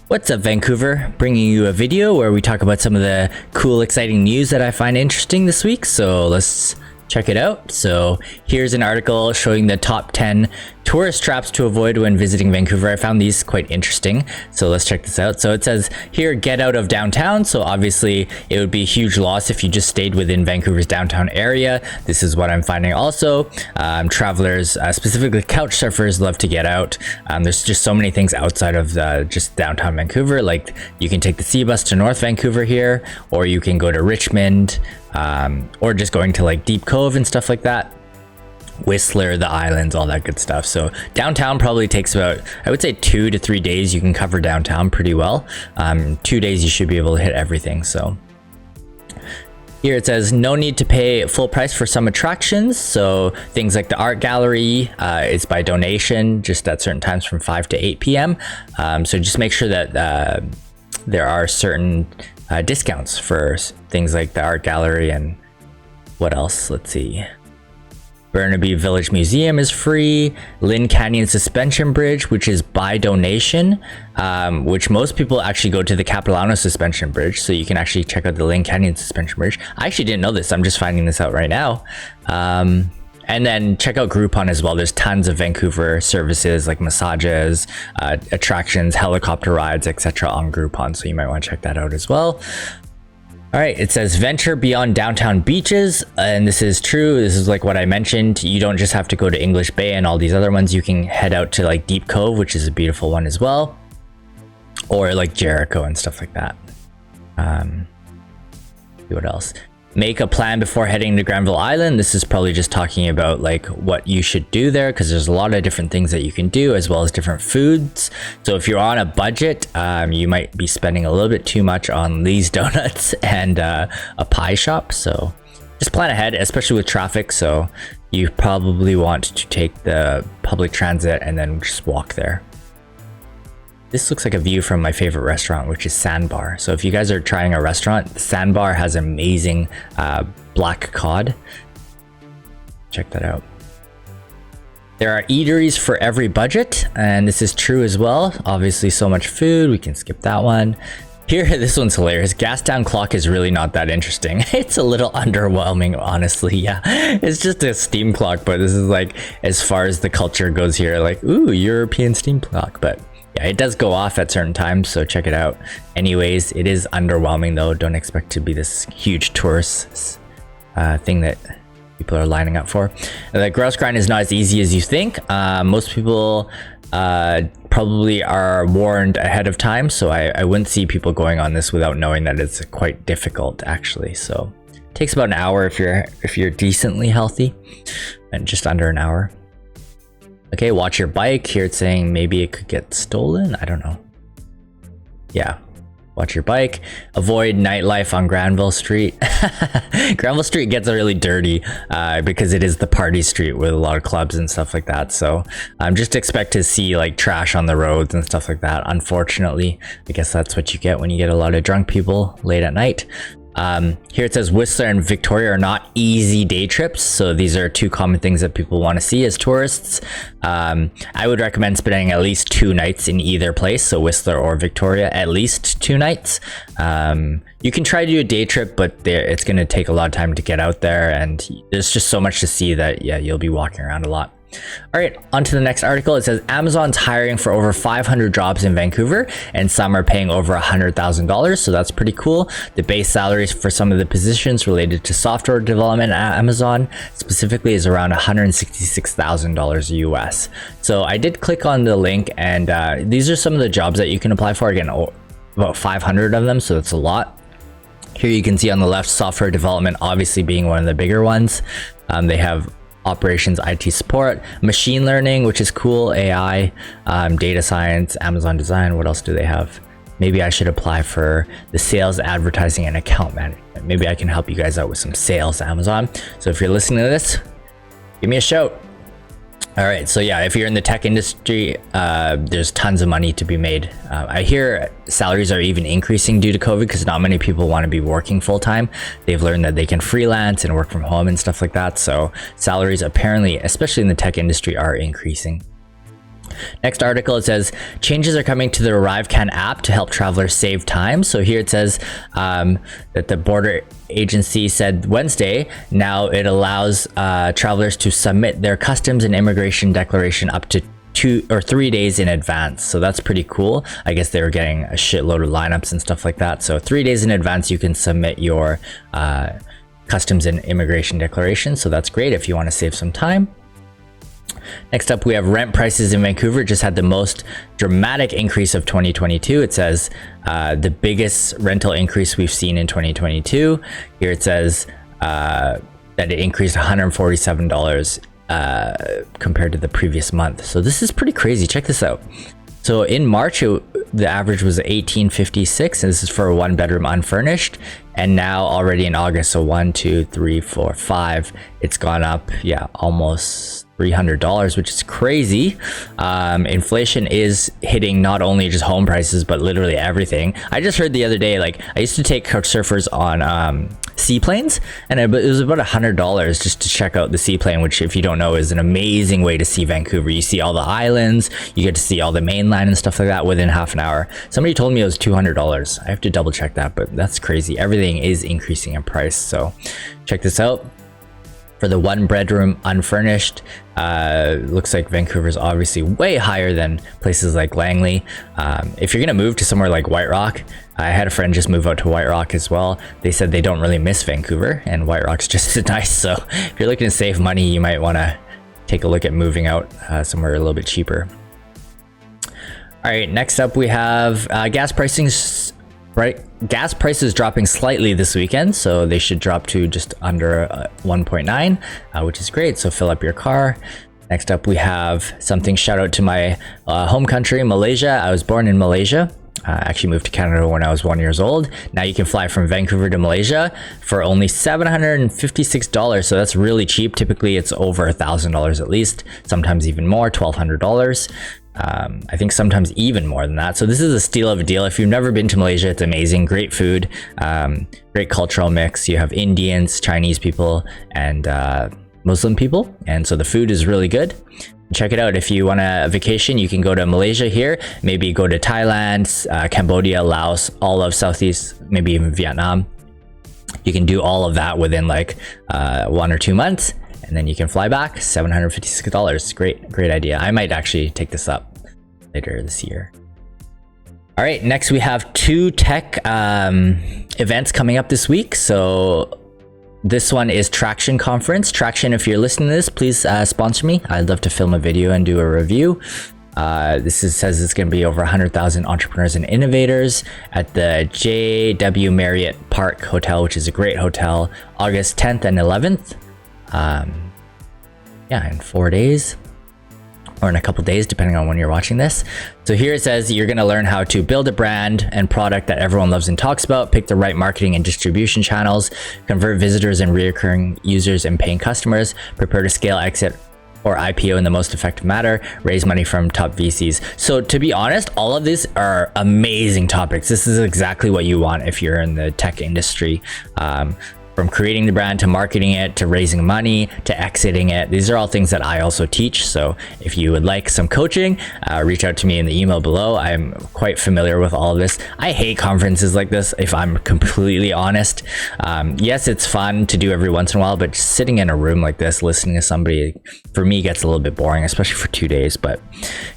What's up, Vancouver? Bringing you a video where we talk about some of the cool, exciting news that I find interesting this week. So let's check it out. So here's an article showing the top 10 tourist traps to avoid when visiting Vancouver. I found these quite interesting. So let's check this out. So it says here, get out of downtown. So obviously it would be a huge loss if you just stayed within Vancouver's downtown area. This is what I'm finding also. Travelers, specifically couch surfers, love to get out. There's just so many things outside of just downtown Vancouver. Like you can take the sea bus to North Vancouver here, or you can go to Richmond, or just going to like Deep Cove and stuff like that. Whistler, the islands, all that good stuff. So downtown probably takes about, I would say 2 to 3 days. You can cover downtown pretty well. 2 days you should be able to hit everything. So here it says no need to pay full price for some attractions. So things like the art gallery is by donation just at certain times from 5 to 8 p.m. So just make sure that there are certain discounts for things like the art gallery. And what else? Let's see. Burnaby Village Museum is free. Lynn Canyon Suspension Bridge, which is by donation, which most people actually go to the Capilano Suspension Bridge. So you can actually check out the Lynn Canyon Suspension Bridge. I actually didn't know this. I'm just finding this out right now. And then check out Groupon as well. There's tons of Vancouver services like massages, attractions, helicopter rides, etc. on Groupon. So you might want to check that out as well. All right, it says venture beyond downtown beaches, and this is true. This is like what I mentioned. You don't just have to go to English Bay and all these other ones. You can head out to like Deep Cove, which is a beautiful one as well, or like Jericho and stuff like that. What else? Make a plan before heading to Granville Island. This is probably just talking about like what you should do there, because there's a lot of different things that you can do as well as different foods. So if you're on a budget, you might be spending a little bit too much on Lee's Donuts and a pie shop. So just plan ahead, especially with traffic. So you probably want to take the public transit and then just walk there. This looks like a view from my favorite restaurant, which is Sandbar. So if you guys are trying a restaurant, Sandbar has amazing black cod. Check that out. There are eateries for every budget, and this is true as well. Obviously, so much food. We can skip that one. Here, this one's hilarious. Gastown clock is really not that interesting. It's a little underwhelming, honestly. Yeah, it's just a steam clock, but this is like as far as the culture goes here. Like, ooh, European steam clock, but yeah, it does go off at certain times, so check it out. Anyways, it is underwhelming though. Don't expect to be this huge tourist thing that people are lining up for. The grouse grind is not as easy as you think. Most people probably are warned ahead of time, so I wouldn't see people going on this without knowing that it's quite difficult actually. So it takes about an hour if you're decently healthy, and just under an hour. Okay, watch your bike. Here it's saying maybe it could get stolen. I don't know. Yeah, watch your bike. Avoid nightlife on Granville Street. Granville Street gets really dirty because it is the party street with a lot of clubs and stuff like that. So just expect to see like trash on the roads and stuff like that. Unfortunately, I guess that's what you get when you get a lot of drunk people late at night. Here it says Whistler and Victoria are not easy day trips. So these are two common things that people want to see as tourists. I would recommend spending at least 2 nights in either place. So Whistler or Victoria, at least 2 nights. You can try to do a day trip, but it's going to take a lot of time to get out there. And there's just so much to see that, yeah, you'll be walking around a lot. All right, on to the next article. It says Amazon's hiring for over 500 jobs in Vancouver, and some are paying over $100,000. So that's pretty cool. The base salaries for some of the positions related to software development at Amazon specifically is around $166,000 US. So I did click on the link, and these are some of the jobs that you can apply for. Again, about 500 of them, so that's a lot. Here you can see on the left, software development obviously being one of the bigger ones. They have operations, IT support, machine learning, which is cool, AI, data science, Amazon design. What else do they have? Maybe I should apply for the sales, advertising, and account management. Maybe I can help you guys out with some sales, Amazon. So if you're listening to this, give me a shout. All right, so yeah, if you're in the tech industry, there's tons of money to be made. I hear salaries are even increasing due to COVID because not many people want to be working full time. They've learned that they can freelance and work from home and stuff like that. So salaries apparently, especially in the tech industry, are increasing. Next article, it says changes are coming to the ArriveCAN app to help travelers save time. So here it says that the border agency said Wednesday, now it allows travelers to submit their customs and immigration declaration up to 2 or 3 days in advance. So that's pretty cool. I guess they were getting a shitload of lineups and stuff like that. So 3 days in advance, you can submit your customs and immigration declaration. So that's great if you want to save some time. Next up, we have rent prices in Vancouver just had the most dramatic increase of 2022. It says the biggest rental increase we've seen in 2022. Here it says that it increased $147 compared to the previous month. So this is pretty crazy. Check this out. So in March, the average was $1,856, and this is for a 1-bedroom unfurnished. And now already in August, so 1, 2, 3, 4, 5, it's gone up, almost $300, which is crazy. Inflation is hitting not only just home prices, but literally everything. I just heard the other day, like I used to take couch surfers on seaplanes, and it was about $100 just to check out the seaplane, which if you don't know is an amazing way to see Vancouver. You see all the islands, you get to see all the mainland and stuff like that within half an hour. Somebody told me it was $200. I have to double check that, but that's crazy. Everything is increasing in price. So check this out. For the 1-bedroom unfurnished, looks like Vancouver's obviously way higher than places like Langley. If you're gonna move to somewhere like White Rock, I had a friend just move out to White Rock as well. They said they don't really miss Vancouver, and White Rock's just as nice. So if you're looking to save money, you might want to take a look at moving out somewhere a little bit cheaper. All right, next up we have gas pricing. Gas prices dropping slightly this weekend, so they should drop to just under 1.9, which is great. So fill up your car. Next up, we have something. Shout out to my home country, Malaysia. I was born in Malaysia. I actually moved to Canada when I was 1 year old. Now you can fly from Vancouver to Malaysia for only $756. So that's really cheap. Typically, it's over $1,000 at least. Sometimes even more, $1,200. I think sometimes even more than that. So this is a steal of a deal. If you've never been to Malaysia, it's amazing. Great food, great cultural mix. You have Indians, Chinese people, and Muslim people. And so the food is really good. Check it out. If you want a vacation, you can go to Malaysia here, maybe go to Thailand, Cambodia, Laos, all of Southeast, maybe even Vietnam. You can do all of that within like 1 or 2 months. And then you can fly back, $756. Great idea. I might actually take this up later this year. All right, next we have 2 tech events coming up this week. So this one is Traction Conference. Traction, if you're listening to this, please sponsor me. I'd love to film a video and do a review. Says it's going to be over 100,000 entrepreneurs and innovators at the JW Marriott Park Hotel, which is a great hotel, August 10th and 11th. In 4 days or in a couple days, depending on when you're watching this. So here it says you're going to learn how to build a brand and product that everyone loves and talks about, pick the right marketing and distribution channels, convert visitors and recurring users and paying customers, prepare to scale, exit, or IPO in the most effective manner, raise money from top VCs. So to be honest, all of these are amazing topics. This is exactly what you want if you're in the tech industry. From creating the brand to marketing it to raising money to exiting it. These are all things that I also teach. So if you would like some coaching, reach out to me in the email below. I'm quite familiar with all of this. I hate conferences like this, if I'm completely honest. Yes, it's fun to do every once in a while, but just sitting in a room like this, listening to somebody, for me, gets a little bit boring, especially for 2 days. But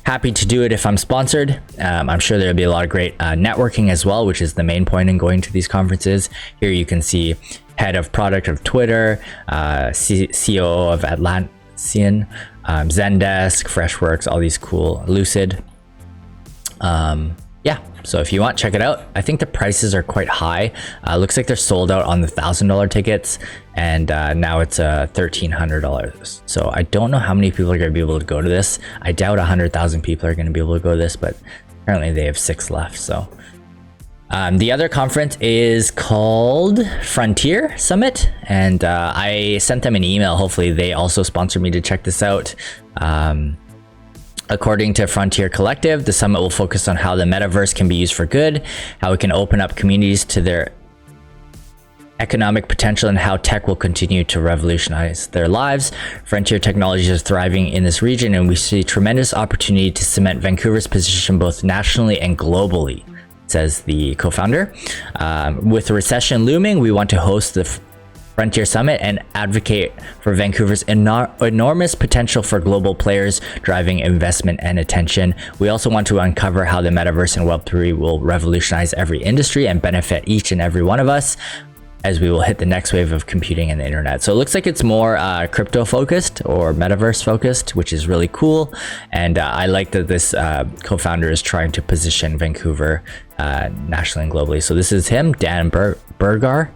happy to do it if I'm sponsored. I'm sure there'll be a lot of great networking as well, which is the main point in going to these conferences. Here you can see head of product of Twitter, COO of Atlassian, Zendesk, Freshworks, all these cool, Lucid. So if you want, check it out. I think the prices are quite high. Looks like they're sold out on the $1,000 tickets, and now it's $1,300. So I don't know how many people are going to be able to go to this. I doubt 100,000 people are going to be able to go to this, but apparently they have 6 left. So the other conference is called Frontier Summit, and I sent them an email. Hopefully they also sponsor me to check this out. According to Frontier Collective, the summit will focus on how the metaverse can be used for good, how it can open up communities to their economic potential and how tech will continue to revolutionize their lives. Frontier technologies are thriving in this region, and we see tremendous opportunity to cement Vancouver's position both nationally and globally, says the co-founder. With the recession looming, we want to host the Frontier Summit and advocate for Vancouver's enormous potential for global players driving investment and attention. We also want to uncover how the metaverse and Web3 will revolutionize every industry and benefit each and every one of us, as we will hit the next wave of computing and the internet. So it looks like it's more crypto focused or metaverse focused, which is really cool. And I like that this co-founder is trying to position Vancouver nationally and globally. So this is him, Dan Bergar.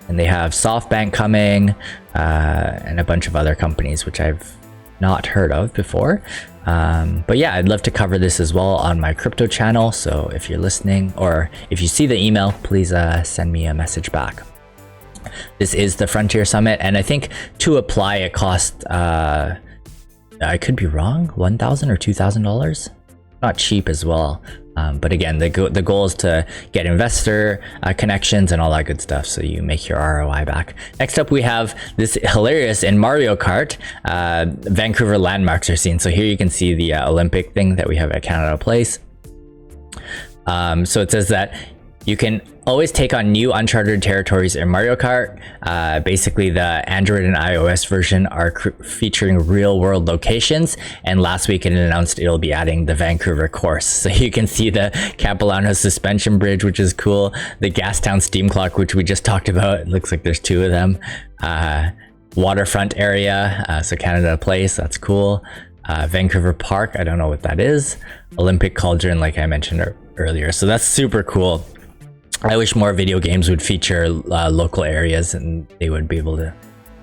And they have SoftBank coming and a bunch of other companies, which I've not heard of before. But yeah, I'd love to cover this as well on my crypto channel. So if you're listening or if you see the email, please send me a message back. This is the Frontier Summit, and I think to apply it costs, I could be wrong, $1,000 or $2,000. Not cheap as well. But again, the goal is to get investor connections and all that good stuff, so you make your ROI back. Next up, we have this hilarious in Mario Kart, Vancouver landmarks are seen. So here you can see the Olympic thing that we have at Canada Place. So it says that you can always take on new uncharted territories in Mario Kart. Basically, the Android and iOS version are featuring real world locations. And last week it announced it'll be adding the Vancouver course. So you can see the Capilano suspension bridge, which is cool. The Gastown steam clock, which we just talked about. It looks like there's two of them. Waterfront area, so Canada Place, that's cool. Vancouver Park, I don't know what that is. Olympic Cauldron, like I mentioned earlier. So that's super cool. I wish more video games would feature local areas, and they would be able to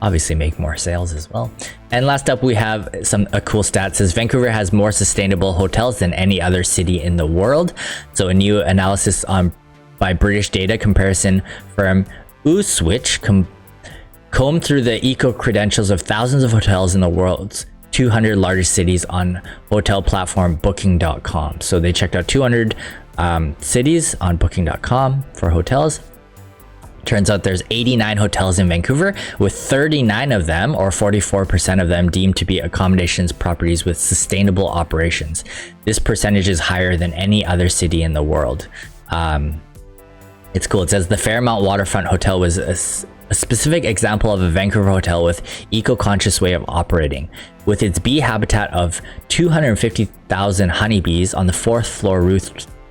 obviously make more sales as well. And last up, we have a cool stat. Says Vancouver has more sustainable hotels than any other city in the world. So a new analysis by British data comparison firm Uswitch combed through the eco credentials of thousands of hotels in the world's 200 largest cities on hotel platform booking.com. So they checked out 200 cities on booking.com for hotels. Turns out there's 89 hotels in Vancouver, with 39 of them, or 44% of them, deemed to be accommodations properties with sustainable operations. This percentage is higher than any other city in the world. It's cool. It says the Fairmont Waterfront Hotel was a specific example of a Vancouver hotel with eco-conscious way of operating. With its bee habitat of 250,000 honeybees on the 4th floor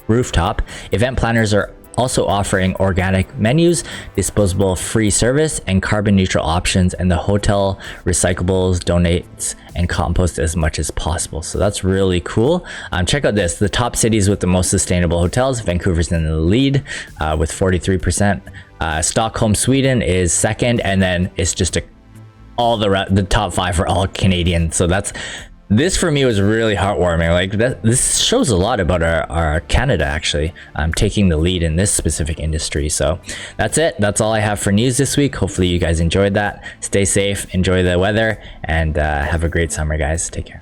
rooftop, event planners are also offering organic menus, disposable free service, and carbon neutral options, and the hotel recyclables, donates, and composts as much as possible. So that's really cool. Check out this, the top cities with the most sustainable hotels. Vancouver's in the lead with 43%. Stockholm, Sweden is second, and then it's just all the top 5 are all Canadian. So this for me was really heartwarming. Like this shows a lot about our Canada actually taking the lead in this specific industry. So that's it. That's all I have for news this week. Hopefully you guys enjoyed that. Stay safe, enjoy the weather, and have a great summer, guys. Take care.